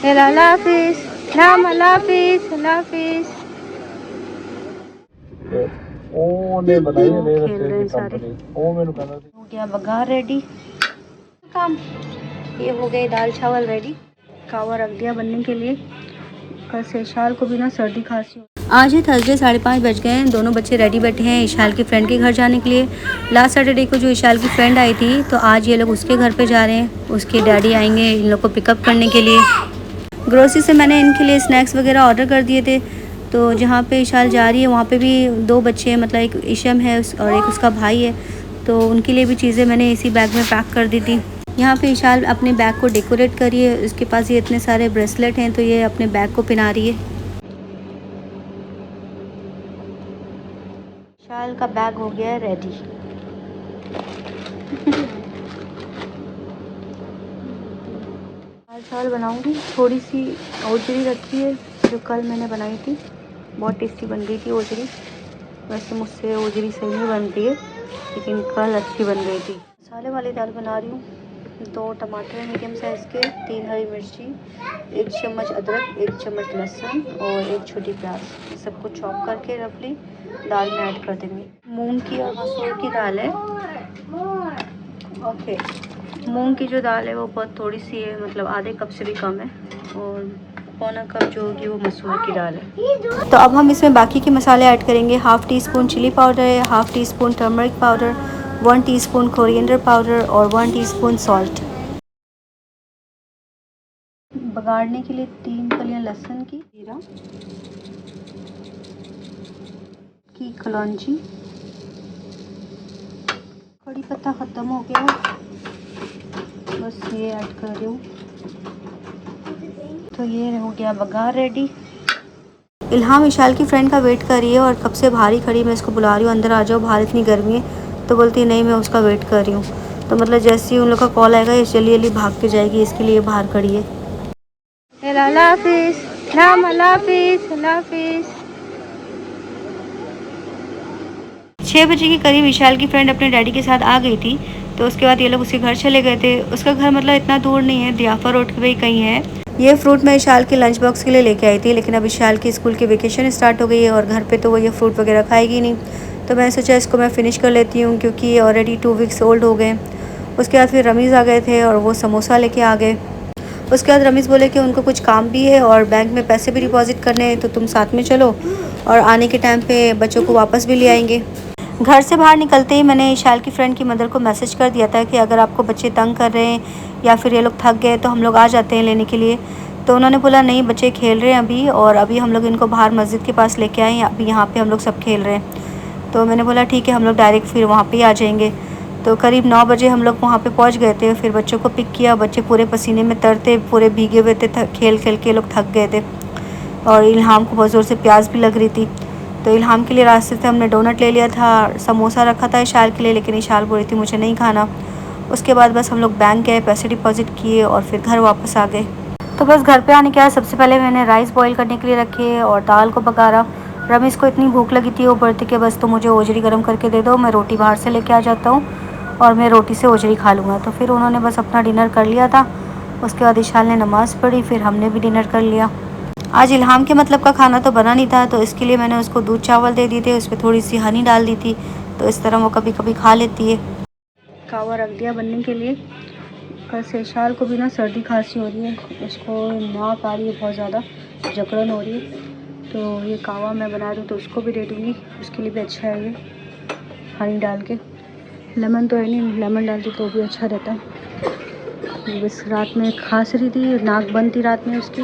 अल्लाह हाफिज, नाम अल्लाह हाफिज, अल्लाह हाफिज। ਉਹਨੇ ਬਣਾਈ ਨੇ खेल रहे हैं ਦੀ सारे। ਕੰਪਨੀ ਉਹ ਮੈਨੂੰ ਕਹਿੰਦਾ ਸੀ हो गया बघार रेडी। काम ये हो गए, दाल चावल रेडी। कावा रख दिया बनने के लिए। कल से इशाल को भी ना सर्दी खांसी हो। आज है थर्सडे, 5:30 बज गए हैं। दोनों बच्चे रेडी बैठे हैं इशाल की फ्रेंड के घर जाने के लिए। लास्ट सैटरडे को जो इशाल की फ्रेंड आई थी, तो आज ये लोग उसके घर पे जा रहे हैं। उसके डैडी आएंगे इन लोग को पिकअप करने के लिए। ग्रोसरी से मैंने इनके लिए स्नैक्स वगैरह ऑर्डर कर दिए थे। तो जहाँ पे इशाल जा रही है वहाँ पे भी 2 बच्चे हैं, मतलब एक इशम है और एक उसका भाई है। तो उनके लिए भी चीज़ें मैंने इसी बैग में पैक कर दी थी। यहाँ पे इशाल अपने बैग को डेकोरेट कर रही है। उसके पास ये इतने सारे ब्रेसलेट हैं, तो ये अपने बैग को पहना रही है। इशाल का बैग हो गया है रेडी। दाल चावल बनाऊंगी। थोड़ी सी ओजरी रखी है जो कल मैंने बनाई थी, बहुत टेस्टी बन गई थी ओजरी। वैसे मुझसे ओजरी सही नहीं बनती है, लेकिन कल अच्छी बन गई थी। मसाले वाली दाल बना रही हूँ। 2 टमाटर मीडियम साइज़ के, 3 हरी मिर्ची, 1 चम्मच अदरक, 1 चम्मच लहसुन और 1 छोटी प्याज। सबको चॉप करके रफली दाल में ऐड कर देंगे। मूंग की और मसूर की दाल है। ओके, मूंग की जो दाल है वो बहुत थोड़ी सी है, मतलब आधे कप से भी कम है। और पौना कप जो होगी वो मसूर की दाल है। तो अब हम इसमें बाकी के मसाले ऐड करेंगे। 1/2 टीस्पून चिली पाउडर है, 1/2 teaspoon turmeric powder, 1 teaspoon coriander powder और 1 टीस्पून सॉल्ट। बघाड़ने के लिए 3 कलियां लहसुन की, जीरा की कलौंजी, कड़ी पत्ता ख़त्म हो गया, बस ये ऐड कर रही हूँ। तो ये हो गया बघार रेडी। इल्हाम इशाल की फ्रेंड का वेट कर रही है और कब से बाहर ही खड़ी। मैं इसको बुला रही हूँ अंदर आ जाओ, बाहर इतनी गर्मी है। तो बोलती नहीं मैं उसका वेट कर रही हूँ। तो मतलब जैसे ही उन लोग का कॉल आएगा ये जल्दी जल्दी भाग के जाएगी, इसके लिए बाहर खड़ी है। अल्लाह हाफिज, नाम अल्लाह हाफिज, अल्लाह हाफिज। 6 बजे के करीब विशाल की फ्रेंड अपने डैडी के साथ आ गई थी। तो उसके बाद ये लोग उसके घर चले गए थे। उसका घर मतलब इतना दूर नहीं है, दियाफा रोड पे ही कहीं है। ये फ्रूट मैं इशाल के लंच बॉक्स के लिए लेके आई थी, लेकिन अब इशाल की स्कूल की वेकेशन स्टार्ट हो गई है और घर पे तो वो ये फ्रूट वगैरह खाएगी नहीं। तो मैंने सोचा इसको मैं फ़िनिश कर लेती हूँ, क्योंकि ये ऑलरेडी 2 वीक्स ओल्ड हो गए। उसके बाद फिर रमीज़ आ गए थे और वो समोसा लेके आ गए। उसके बाद रमीज़ बोले कि उनको कुछ काम भी है और बैंक में पैसे भी डिपॉजिट करने हैं, तो तुम साथ में चलो और आने के टाइम पे बच्चों को वापस भी ले आएंगे। घर से बाहर निकलते ही मैंने इशाल की फ्रेंड की मदर को मैसेज कर दिया था कि अगर आपको बच्चे तंग कर रहे हैं या फिर ये लोग थक गए तो हम लोग आ जाते हैं लेने के लिए। तो उन्होंने बोला नहीं, बच्चे खेल रहे हैं अभी, और अभी हम लोग इनको बाहर मस्जिद के पास लेके आए हैं, अभी यहाँ पे हम लोग सब खेल रहे हैं। तो मैंने बोला ठीक है, हम लोग डायरेक्ट फिर वहाँ पे ही आ जाएंगे। तो करीब 9 बजे हम लोग वहाँ पे पहुँच गए थे। फिर बच्चों को पिक किया। बच्चे पूरे पसीने में तरते, पूरे भीगे हुए थे, खेल खेल के लोग थक गए थे। और इल्हाम को बहुत ज़ोर से प्यास भी लग रही थी। तो इल्हाम के लिए रास्ते से हमने डोनट ले लिया था, समोसा रखा था इशाल के लिए, लेकिन इशाल बोल रही थी मुझे नहीं खाना। उसके बाद बस हम लोग बैंक गए, पैसे डिपॉजिट किए और फिर घर वापस आ गए। तो बस घर पे आने के बाद सबसे पहले मैंने राइस बॉईल करने के लिए रखे और दाल को पकारा। रमीज़ को इतनी भूख लगी थी, वो बोलती कि बस तो मुझे ओजरी गर्म करके दे दो, मैं रोटी बाहर से लेके आ जाता हूँ और मैं रोटी से ओजरी खा लूँगा। तो फिर उन्होंने बस अपना डिनर कर लिया था। उसके बाद इशाल ने नमाज़ पढ़ी, फिर हमने भी डिनर कर लिया। आज इल्हाम के मतलब का खाना तो बना नहीं था, तो इसके लिए मैंने उसको दूध चावल दे दिए थे, उस पर थोड़ी सी हनी डाल दी थी, तो इस तरह वो कभी कभी खा लेती है। कावा रख दिया बनने के लिए। कल से इशाल को भी ना सर्दी खांसी हो रही है, उसको नाक आ रही है, बहुत ज़्यादा जकड़न हो रही है। तो ये कावा मैं बना दूँ तो उसको भी दे दूँगी, उसके लिए भी अच्छा है ये हनी डाल के। लेमन तो है नहीं, लेमन डाल दी तो भी अच्छा रहता है। बस रात में खांस रही थी, नाक बंद थी रात में उसकी,